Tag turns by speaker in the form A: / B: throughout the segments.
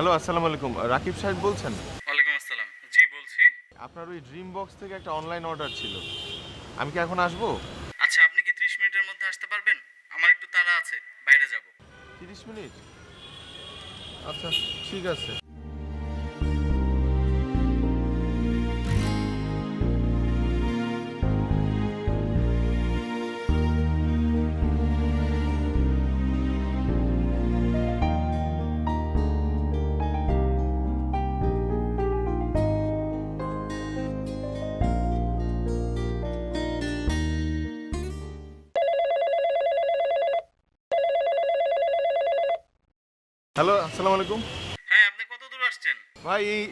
A: Hello, আসসালামু আলাইকুম। রাকিব সাহেব বলছেন?
B: ওয়ালাইকুম আসসালাম। জি বলছি।
A: আপনার ওই ড্রিম বক্স থেকে একটা অনলাইন অর্ডার ছিল। আমি কি এখন আসবো?
B: আচ্ছা, আপনি কি 30 মিনিটের মধ্যে আসতে পারবেন? আমার একটু তাড়া আছে, বাইরে যাব।
A: 30 মিনিট? আচ্ছা, ঠিক আছে। হ্যালো, আসসালামু আলাইকুম।
B: হ্যাঁ, আপনি কত দূর আসছেন?
A: ভাই, এই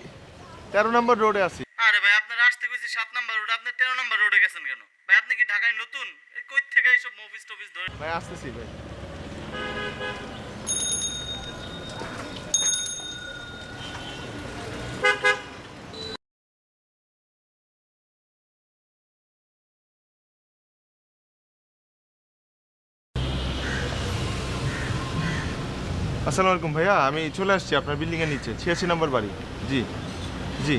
A: 13 নম্বর রোডে আছি।
B: আরে ভাই, আপনার আসতে কইছি 7 নাম্বার রোড, আপনি 13 নাম্বার রোডে গেছেন কেন? ভাই, আপনি কি ঢাকায় নতুন? এই কই থেকে এইসব মুভিস টুভিস ধরে?
A: ভাই, আসতেছি ভাই। আসসালামু আলাইকুম ভাইয়া, আমি চলে আসছি আপনার বিল্ডিংয়ের নিচে, 86 নম্বর বাড়ি। জি, জি।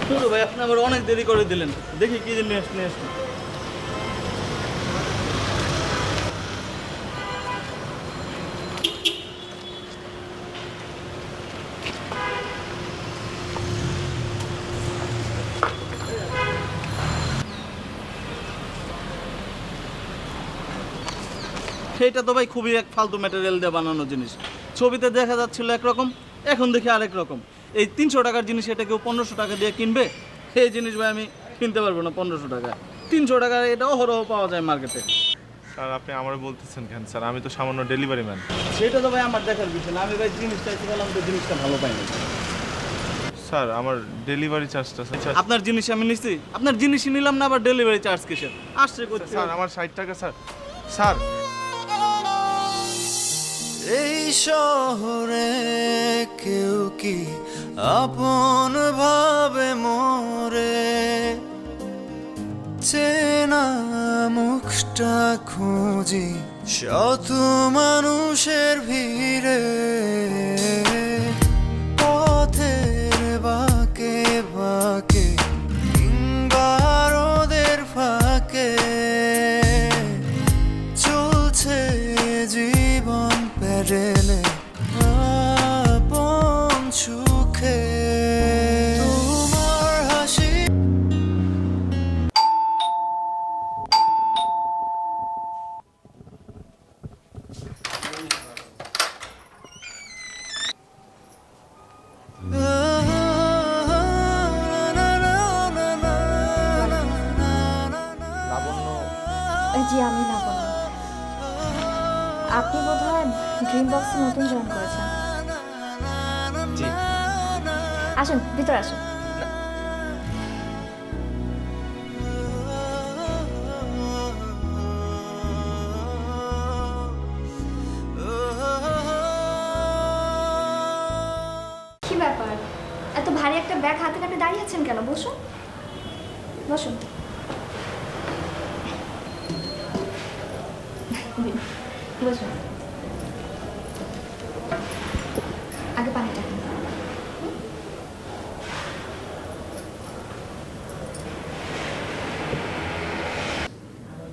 B: শুনো ভাই, আপনি আবার অনেক দেরি করে দিলেন। দেখি কি জিনিস নিয়ে আসছেন। সেইটা তো ভাই খুবই এক ফালতু ম্যাটেরিয়াল দিয়ে বানানো জিনিস। ছবিতে দেখা যাচ্ছিল একরকম, এখন দেখি আরেক রকম। এই 300 টাকার জিনিস এটা কেউ 1500 টাকা দিয়ে কিনবে? সেই জিনিস ভাই আমি কিনতে পারবো না 1500 টাকা। 300 টাকা এটা অহরহ পাওয়া যায় মার্কেটে।
A: স্যার, আপনি আমার বলতেছেন কেন স্যার? আমি তো সামান্য ডেলিভারি ম্যান।
B: সেটা তো ভাই আমার দেখার বিষয় না। আমি ভাই জিনিস চাইতে গেলাম তো জিনিসটা ভালো পাইনি।
A: স্যার, আমার ডেলিভারি চার্জটা স্যার।
B: আপনার জিনিস আমি নিচ্ছি, আপনার জিনিসই নিলাম না, আবার ডেলিভারি চার্জ কিসের? আসছে করতে
A: স্যার, আমার 60 টাকা স্যার। স্যার,
C: এই শহরে কেউ কি আপন ভাবে মোরে, চেনা মুখটা খুঁজি শত মানুষের ভিড়ে, পথের বাঁকে বাঁকে কিংবা রোদের ফাঁকে চলছে জীবন পেরেলে আপন সুখে, তোমার হাসি।
A: লাবণ্য।
D: জি, আমি লাবণ্য। আপনি বোধহয় ড্রিম বক্সে নতুন জয়েন করেছেন।
A: জি।
D: আসুন, ভিতরে আসুন। কি ব্যাপার, এত ভারী একটা ব্যাগ হাতে কাটে দাঁড়িয়ে আছেন কেন? বসুন, বসুন। বসুন, আগে পানিটা খান।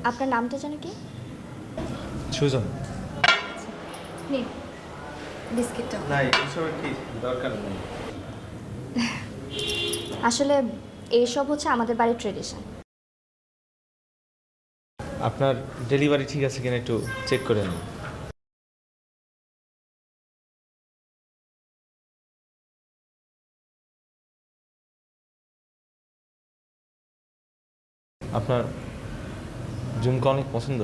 D: আপনার নামটা জানো কি?
A: সুজন।
D: নিন বিস্কিটটা।
A: না, এসবের কি দরকার নেই।
D: আসলে এইসব হচ্ছে আমাদের বাড়ির ট্রেডিশন।
E: আপনার ডেলিভারি ঠিক আছে কিনা একটু চেক করে নিন। আপনার ঝুমকা অনেক পছন্দ।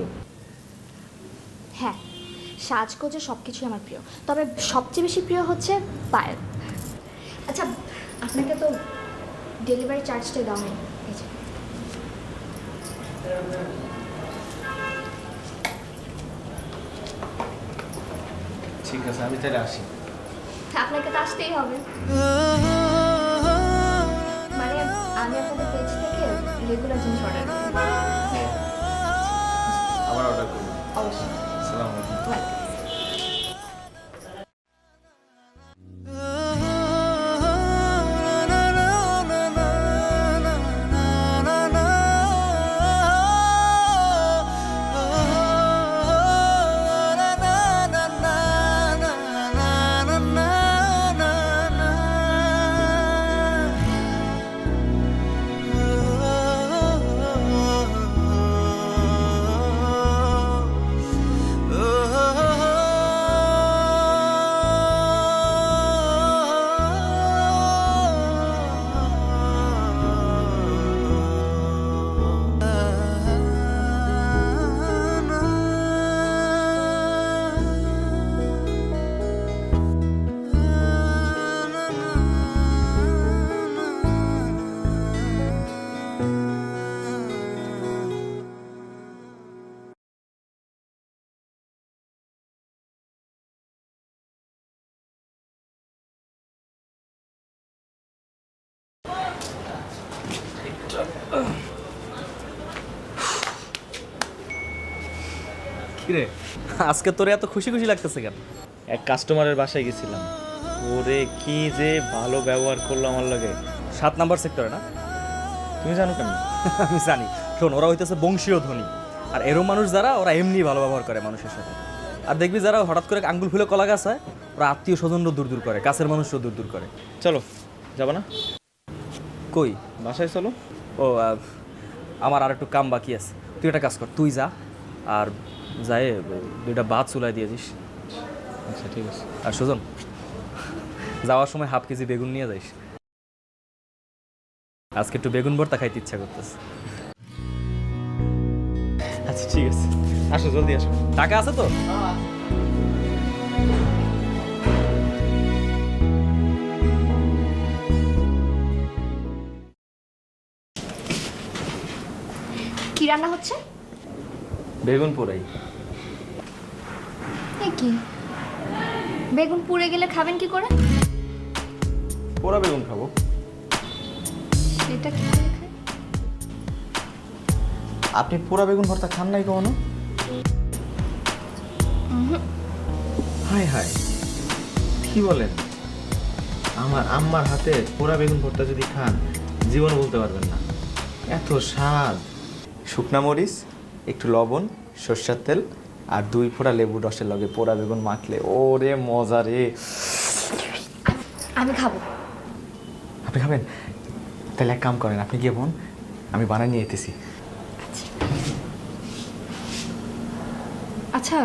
D: হ্যাঁ, সাজগোজে সব কিছুই আমার প্রিয়, তবে সবচেয়ে বেশি প্রিয় হচ্ছে পায়েল। আচ্ছা, আপনাকে তো ডেলিভারি চার্জটা দেওয়া হয়নি। এই যে।
E: ঠিক আছে, আমি তাহলে আসি।
D: আপনাকে তো আসতেই হবে। মানে আমি আপনাদের পেজ থেকে রেগুলার জিনিস অর্ডার করি।
E: আসসালামু আলাইকুম।
F: কিরে আজকে তোরে এত খুশি খুশি লাগতেছে কেন?
E: এক কাস্টমারের বাসায় গেছিলাম, ওরে কি যে ভালো ব্যবহার করলো আমার লগে।
F: 7 নাম্বার সেক্টরে না?
E: তুমি জানো কেন?
F: আমি জানি। শোন, ওরা হইতেছে বংশীয় ধনী, আর এরম মানুষ যারা ওরা এমনি ভালো ব্যবহার করে মানুষের সাথে। আর দেখবি যারা হঠাৎ করে আঙ্গুল ফুলে কলা গাছ হয়, ওরা আত্মীয় স্বজনও দূর দূর করে, কাছের মানুষও দূর দূর করে।
E: চলো, যাবো না?
F: কই?
E: বাসায় চলো।
F: ও আমার আর একটু কাম বাকি আছে। তুই একটা কাজ কর, তুই যা, আর যাই 2টা ভাত চুলাই দিয়ে দিস।
E: আচ্ছা ঠিক আছে।
F: আর সুজন, যাওয়ার সময় হাফ কেজি বেগুন নিয়ে যাইস। আজকে একটু বেগুন ভর্তা খাইতে ইচ্ছা করতেছে।
E: আচ্ছা ঠিক আছে, আসো জলদি আসো।
F: টাকা আছে তো?
D: কি রান্না হচ্ছে?
E: বেগুন পোড়াই।
D: এ কি, বেগুন পুড়ে গেলে খাবেন কি করে?
E: পোড়া বেগুন খাবো।
D: সেটা কি করে খায়?
E: আপনি পোড়া বেগুন ভর্তা খান নাই কখনো? হাই হাই, কি বলেন? আমার আম্মার হাতে পোড়া বেগুন ভর্তা যদি খান, জীবন বলতে পারবেন না, এত স্বাদ। শুকনা মরিচ, একটু লবণ, সরষের তেল আর 2 ফোঁটা লেবুর রসের লগে পোড়া বেগুন মাখলে ওরে মজা রে।
D: আমি খাবো।
E: আপনি খাবেন? তাহলে এক কাম করেন, আপনি গিয়ে বোন, আমি বানাই নিয়ে যেতেছি।
G: আচ্ছা,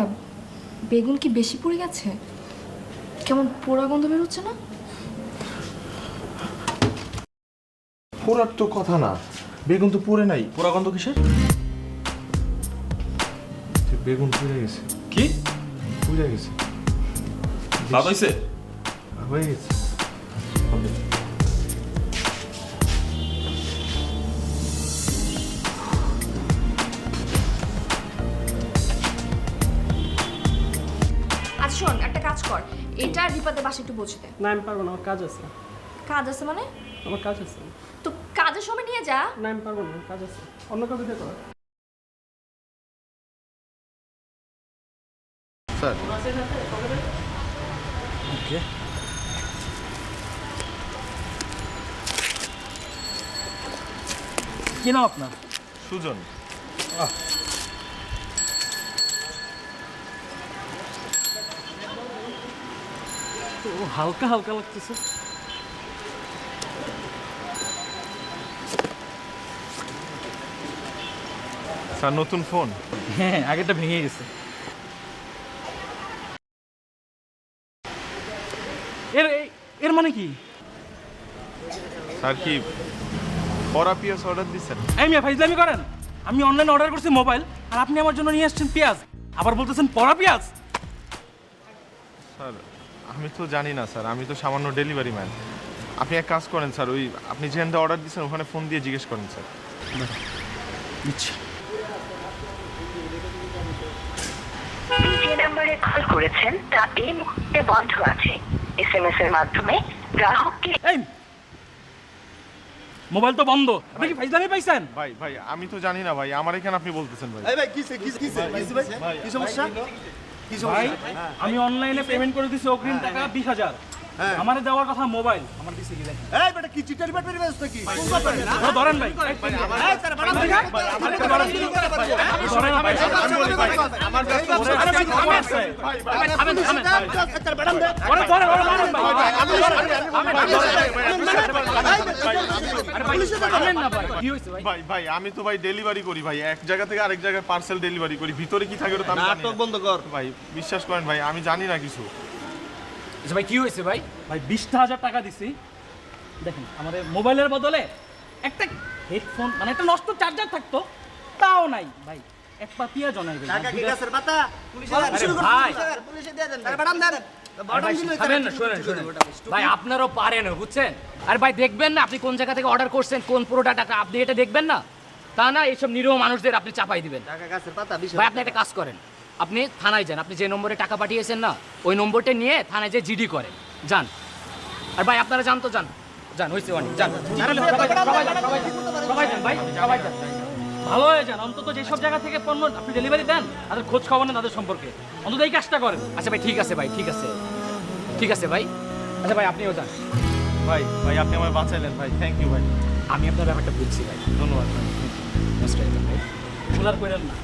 G: বেগুন কি বেশি পুড়ে গেছে? কেমন পোড়া গন্ধ বেরোচ্ছে না?
A: পোড়ার তো কথা না, বেগুন তো পুড়ে নাই, পোড়া গন্ধ কিসের? বেগুন পুড়ে গেছে।
F: কি
A: পুড়ে গেছে,
F: ভালো হয়েছে?
A: হয়ে গেছে।
D: আচ্ছা শোন, একটা কাজ কর, এটা রিপাদের বাসা একটু পৌঁছে দে।
H: না আমি পারবো না, আমার কাজ আছে।
D: কাজ আছে মানে?
H: আমার কাজ আছে।
D: তো কাজের সময় নিয়ে যা।
H: না আমি পারবো না, আমার কাজ আছে। অন্য কাউকে দিয়ে করো।
A: স্যার,
F: ওকে। কি নাম আপনার?
A: সুজন।
H: তো হালকা হালকা লাগতেছে।
A: স্যার, নতুন ফোন।
F: হ্যাঁ, আগেরটা ভেঙে গেছে।
H: এর মানে কি?
A: স্যার কি বড়া পিয়াজ অর্ডার দিচ্ছেন?
H: এই মিয়া ফাইজলামি করেন? আমি অনলাইনে অর্ডার করছি মোবাইল, আর আপনি আমার জন্য নিয়ে আসছেন পেঁয়াজ, আবার বলতেছেন পড়া পেঁয়াজ।
A: স্যার আমি তো জানি না স্যার, আমি তো সামান্য ডেলিভারি ম্যান। আপনি এক কাজ করেন স্যার, ওই আপনি যেখানটা অর্ডার দিচ্ছেন ওখানে ফোন দিয়ে জিজ্ঞেস করেন স্যার।
I: যে নম্বরে কল করেছেন তা এই মুহূর্তে বন্ধ আছে। এসএমএস এর মাধ্যমে গ্রাহককে
H: এই মোবাইল তো বন্ধ। আপনি কি ফাইজলামি পাইছেন?
A: ভাই ভাই আমি তো জানি না ভাই, আমার এখানে আপনি বলতেছেন ভাই।
H: ভাই আমি অনলাইনে পেমেন্ট করে দিছি অগ্রিম টাকা 20,000। আমারে দেওয়ার কথা মোবাইল, আমার দিছে কি দেখেন। এই বেটা কি চিটারি ব্যাটারি ব্যস্ত কি? ধরেন ভাই। এই তার বাড়া ভাই। আমারে তো ধরেন। ধরেন ভাই। আমি বলি ভাই। আমার কাছে আমি আছে। ভাই ভাই থামেন তার বাড়া দে। ওরে ধরেন মারেন ভাই। আমি আরে ভাই থামেন না ভাই। কি হইছে ভাই?
A: ভাই ভাই আমি তো ভাই ডেলিভারি করি ভাই, এক জায়গা থেকে আরেক জায়গায় পার্সেল ডেলিভারি করি, ভিতরে কি থাকে ওটা তো আমি জানি না।
B: নাটক বন্ধ কর।
A: ভাই বিশ্বাস করেন ভাই, আমি জানি না কিছু।
H: আচ্ছা ভাই কি হয়েছে ভাই? ভাই 20,000 টাকা দিছি, দেখেন আমাদের মোবাইলের বদলে একটা হেডফোন মানে একটা নষ্ট চার্জার থাকতো, তাও নাই ভাই। এক পা পেঁয়াজ নাই ভাই।
B: টাকা কি গাছের পাতা? পুলিশে
F: ভাই
B: পুলিশে দিয়ে দেন। তার বাড়ান দেন।
F: ভাই আপনারও পারেন বুঝছেন। আর ভাই দেখবেন না আপনি কোন জায়গা থেকে অর্ডার করছেন, কোন প্রোডাক্ট আপনি এটা দেখবেন না, তা না এইসব নিরীহ মানুষদের আপনি চাপাই দিবেন।
B: টাকা গাছের পাতা
F: ভাই আপনি একটা কাজ করেন, আপনি থানায় যান, আপনি যে নম্বরে টাকা পাঠিয়েছেন না ওই নম্বরটা নিয়ে থানায় যে জিডি করেন, যান। আর ভাই আপনারা যান তো, যান যান, হয়েছে অনেক, যান সবাই যান ভাই, সবাই যান।
H: ভালো হয়ে যান, অন্তত যেসব জায়গা থেকে পণ্য আপনি ডেলিভারি দেন তাদের খোঁজ খবর নেন, তাদের সম্পর্কে অন্তত এই কাজটা করেন।
F: আচ্ছা ভাই ঠিক আছে ভাই, ঠিক আছে ঠিক আছে ভাই। আচ্ছা ভাই আপনিও যান।
A: ভাই ভাই আপনি আমায় বাঁচাইলেন ভাই, থ্যাংক ইউ ভাই।
F: আমি আপনার ব্যাপারটা বুঝছি ভাই,
A: ধন্যবাদ ভাই।
F: নষ্ট হয়ে যান ভাই।
H: ভুলার করেন না।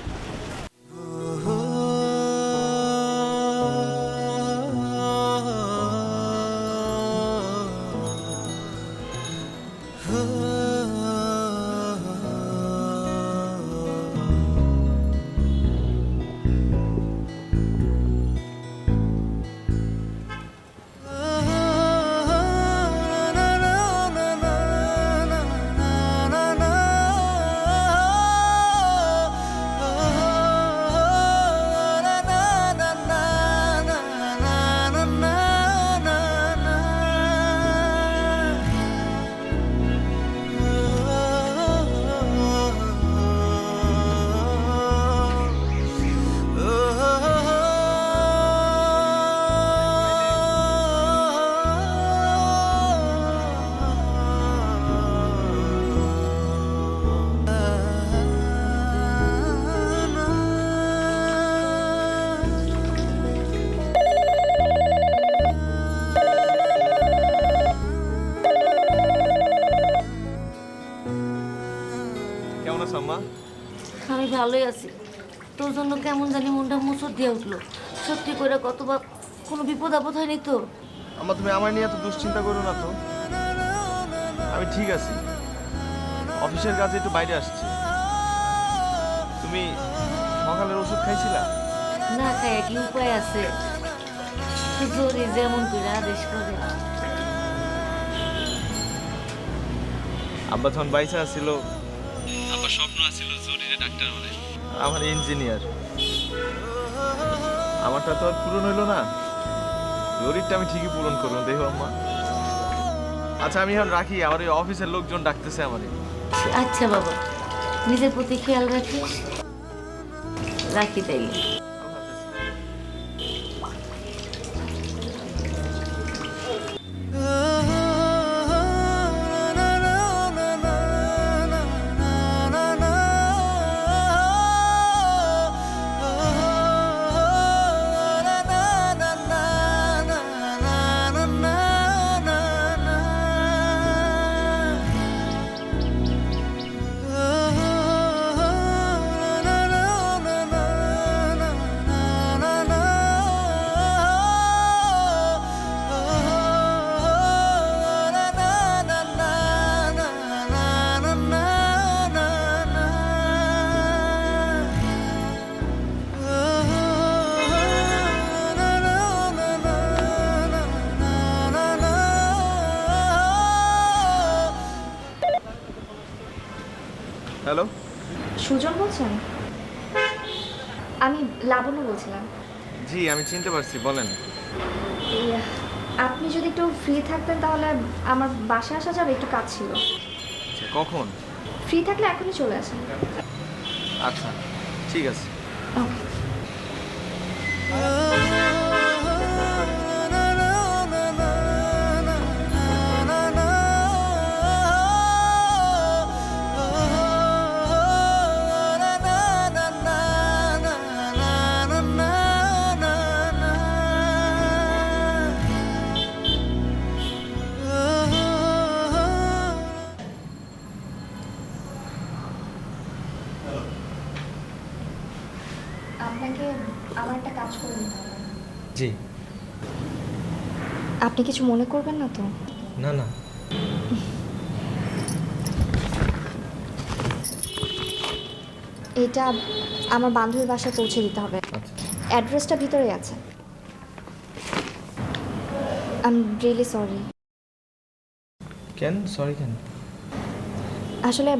A: কেমন আছো আম্মা?
J: আমি ভালোই আছি। তোর জন্য কেমন জানি মনটা মুসর দিয়ে উঠলো। সত্যি করে কতবার কোনো বিপদ আপদ হয়নি তো?
A: আম্মা তুমি আমার নিয়ে এত দুশ্চিন্তা করো না তো, আমি ঠিক আছি। অফিসের কাজে একটু বাইরে আসছি। তুমি সকালের ওষুধ খাইছিলা?
J: না খায় কি উপায় আছে? জোরে যেমন করে আদেশ করে।
A: আব্বা যখন বাইসা ছিল, আব্বার স্বপ্ন আছিল জরুরি ডাক্তার হলে। আমার ইঞ্জিনিয়ার, আমারটা তো আর পূরণ হইলো না। জরুরিটা আমি ঠিকই পূরণ করবো, দেখো আম্মা। আচ্ছা আমি এখন রাখি, আমার এই অফিসের লোকজন ডাকতেছে আমারে।
J: আচ্ছা বাবা, নিজের প্রতি খেয়াল রাখিস। রাখি তাইলে।
A: হ্যালো,
D: সুজন বলছেন? আমি লাবণ্য বলছিলাম।
A: জি আমি চিনতে পারছি, বলেন।
D: এই, আপনি যদি একটু ফ্রি থাকতেন তাহলে আমার বাসায় আসা যাবে, একটু কাজ ছিল।
A: আচ্ছা কখন?
D: ফ্রি থাকলে এখনই চলে আসেন।
A: আচ্ছা ঠিক আছে।
D: ওকে। আপনাকে আমার একটা কাজ করে দিতে হবে।
E: জি।
D: আপনি কিছু মনে করবেন না তো?
E: না না,
D: এটা আমার বান্ধবীর বাসায় পৌঁছে দিতে হবে।
E: আচ্ছা।
D: অ্যাড্রেসটা ভিতরেই আছে। I am really sorry.
E: কেন সরি কেন?
D: আসলে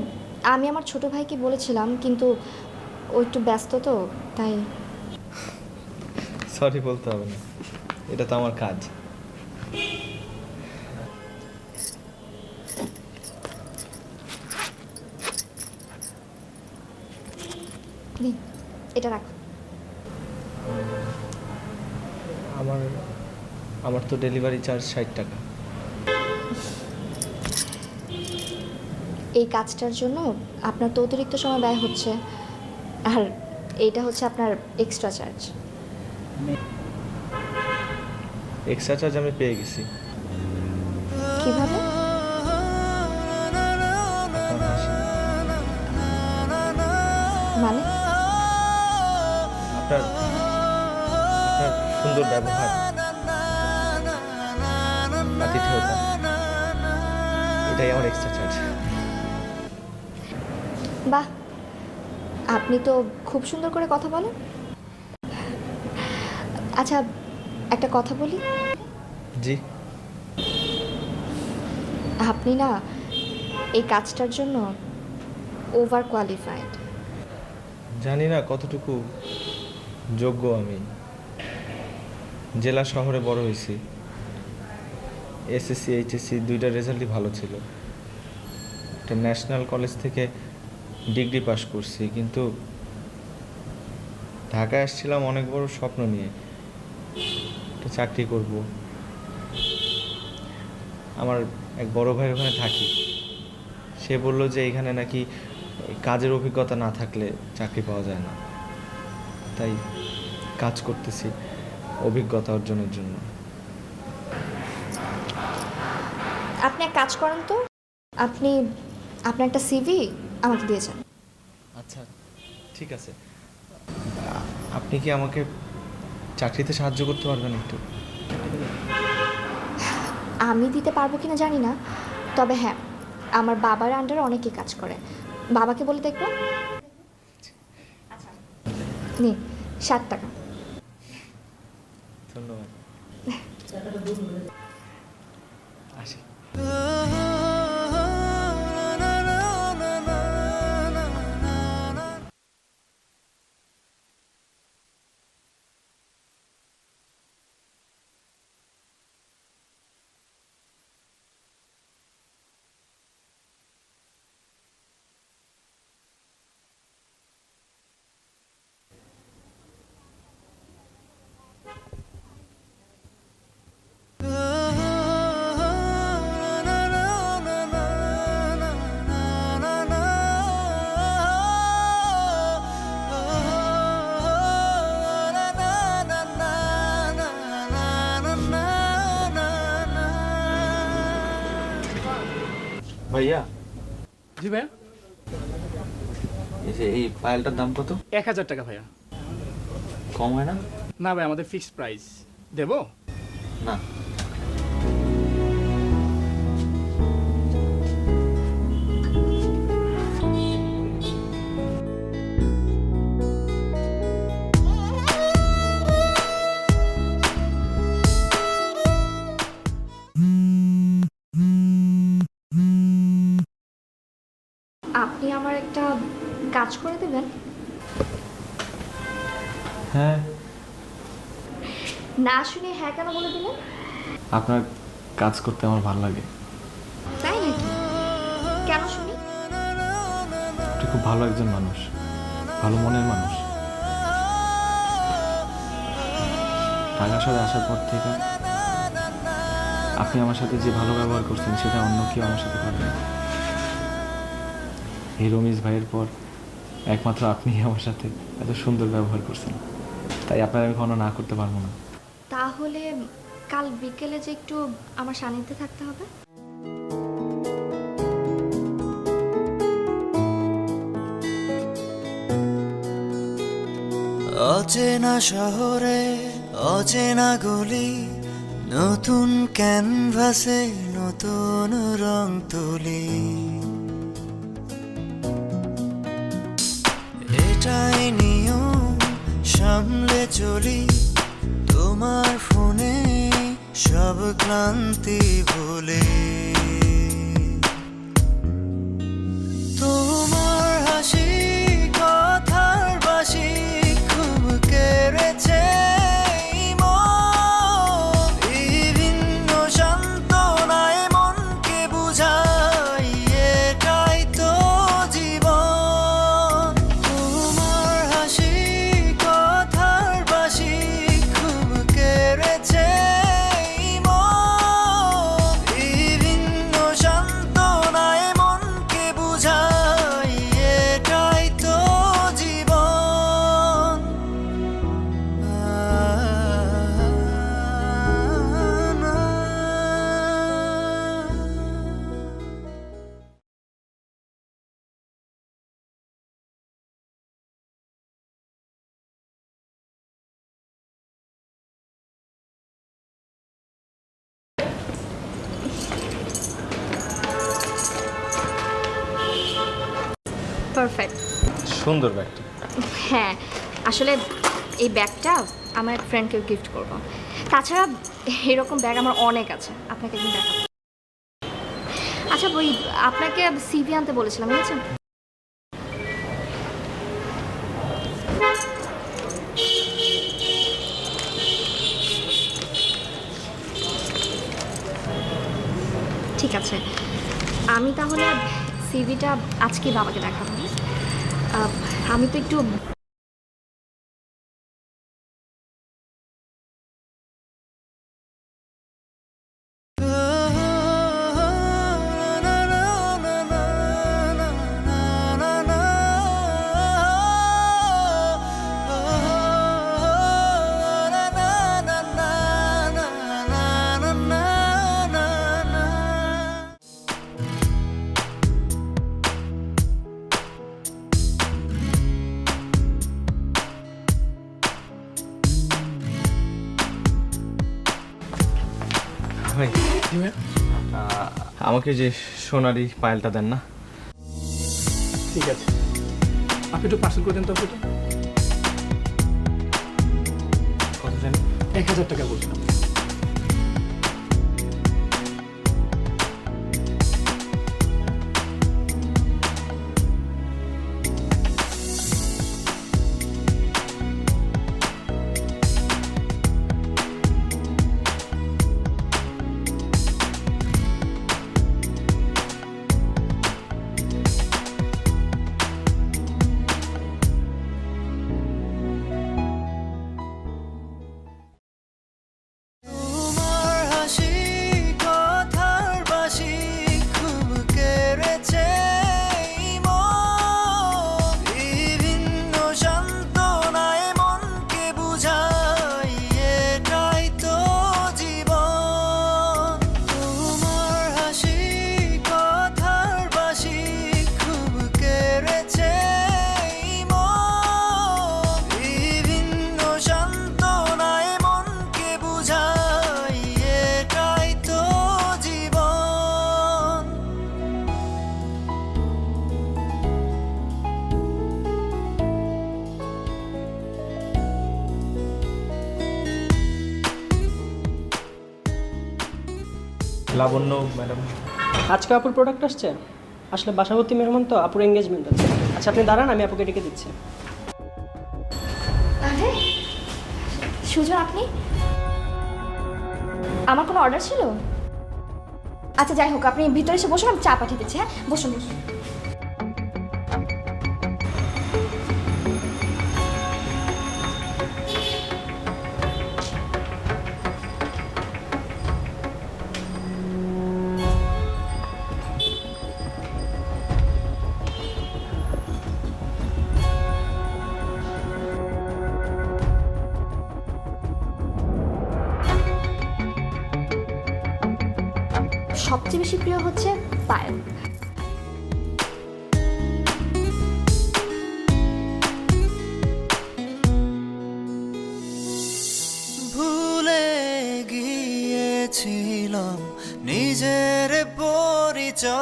D: আমি আমার ছোট ভাইকে বলেছিলাম, কিন্তু ও একটু ব্যস্ত তো, তাই।
E: সরি বলতে হবে না, এটা তো আমার কাজ।
D: নিন, এটা রাখুন।
E: আমার তো ডেলিভারি চার্জ 60 টাকা।
D: এই কাজটার জন্য আপনার তো অতিরিক্ত সময় ব্যয় হচ্ছে, আর এইটা হচ্ছে আপনার এক্সট্রা চার্জ।
E: এক্সট্রা চার্জ আমি পেয়ে গেছি।
D: কিভাবে?
E: আপনার হাসি,
D: মানে?
E: আপনার সুন্দর ব্যবহার, আতিথেয়তা, এটাই আমার এক্সট্রা চার্জ।
D: বাহ, আপনি তো খুব সুন্দর করে কথা বলেন। আচ্ছা, একটা কথা বলি।
E: জি।
D: আপনি না এই কাজটার জন্য ওভার কোয়ালিফাইড।
E: জানি না কতটুকু যোগ্য আমি। জেলা শহরে বড় হয়েছি, এসএসসি এইচএসসি দুইটা রেজাল্টই ভালো ছিল। একটা ন্যাশনাল কলেজ থেকে ডিগ্রি পাস করছি, কিন্তু ঢাকায় আসছিলাম অনেক বড় স্বপ্ন নিয়ে, একটা চাকরি করব। আমার এক বড় ভাই ওখানে থাকি, সে বলল যে এখানে নাকি কাজের অভিজ্ঞতা না থাকলে চাকরি পাওয়া যায় না, তাই কাজ করতেছি অভিজ্ঞতা অর্জনের জন্য।
D: আপনি এক কাজ করেন তো, আপনি আপনার একটা সিভি আমাকে দিয়েছেন।
E: আচ্ছা ঠিক আছে, আপনি কি আমাকে চাকরিতে সাহায্য করতে পারবেন একটু?
D: আমি দিতে পারবো কিনা জানি না, তবে হ্যাঁ, আমার বাবার আন্ডারে অনেকে কাজ করে। বাবাকে বলে দেখবো। নিন, 60 টাকা।
E: ধন্যবাদ। আসি। ভাইয়া,
H: জি ভাইয়া।
E: এই পায়েলটার দাম কত?
H: 1000 টাকা ভাইয়া।
E: কম হয় না?
H: না ভাই, আমাদের ফিক্সড প্রাইস। দেবো?
E: না।
D: আপনি আমার একটা কাজ করে দেবেন?
E: হ্যাঁ।
D: না শুনে হ্যাঁ কেন বলে দিলেন?
E: আপনার কাজ করতে আমার ভালো লাগে।
D: তাই নাকি? কেন শুনি?
E: আপনি খুব ভালো একজন মানুষ, ভালো মনের মানুষ। ঢাকা শহরে আসার পর থেকে আপনি আমার সাথে যে ভালো ব্যবহার করছেন সেটা অন্য কেউ আমার সাথে করবে না। এই রমিজ ভাইয়ের পর একমাত্র আপনি আমার সাথে এত সুন্দর ব্যবহার করছেন, তাই আপনার আমি কোনো না করতে পারবো না।
D: তাহলে কাল বিকেলে যে একটু আমার সান্নিধ্যে থাকতে হবে।
C: অচেনা শহরে অচেনা গলি, নতুন ক্যানভাসে নতুন রং তুলি। এটাই নিয়ম, সামলে চলি তোমার ফোনে সব ক্লান্তি ভুলে। তোমার হাসি কথার বাসি খুব কেড়েছে মন, বিভিন্ন সান্ত্বনায় মনকে বুঝাই এটাই তো জীবন। তোমার হাসি কথার বাসি খুব কেড়েছে মন, বিভিন্ন সান্ত্বনায় মনকে বুঝাই এটাই তো জীবন।
D: পারফেক্ট।
E: সুন্দর ব্যাগটি।
D: হ্যাঁ, আসলে এই ব্যাগটা আমার এক ফ্রেন্ডকে গিফট করব। তাছাড়া এরকম ব্যাগ আমার অনেক আছে, আপনাকে একদিন দেখাবো। আচ্ছা, ওই আপনাকে সিভি আনতে বলেছিলাম, বুঝেছেন? ঠিক আছে, আমি তাহলে সিভিটা আজকে বাবাকে দেখাবো। আমি তো একটু
E: ভাই, আমাকে যে সোনারি পায়েলটা দেন না?
H: ঠিক আছে, আপনি একটু পার্সেল করে দেন তো। আপনি
E: কত জানি?
H: 1000 টাকা বলছিলাম।
C: তোমার হাসি কথার বাসি খুব কেড়েছে মন, বিভিন্ন সান্ত্বনায় মনকে বুঝাই এটাই তো জীবন। তোমার হাসি কথার বাসি খুব কেড়েছে মন, বিভিন্ন সান্ত্বনায় মনকে বুঝাই এটাই তো জীবন।
E: লাবণ্য ম্যাডাম।
K: আজকে আপুর প্রোডাক্ট আসছে, আসলে বাসাভর্তি মেহমান তো, আপুর এঙ্গেজমেন্ট আছে। আচ্ছা, আপনি দাঁড়ান, আমি আপুকে ডেকে দিচ্ছি।
D: আরে সুজন, আপনি? আমার কোনো অর্ডার ছিল? আচ্ছা, যাই হোক, আপনি ভিতরে এসে বসুন, আমি চা পাঠিয়ে দিচ্ছি। হ্যাঁ, বসুন বসুন। সবচেয়ে বেশি প্রিয় হচ্ছে পায়েল।
C: পেয়েছিলাম নিজের পরিচয়।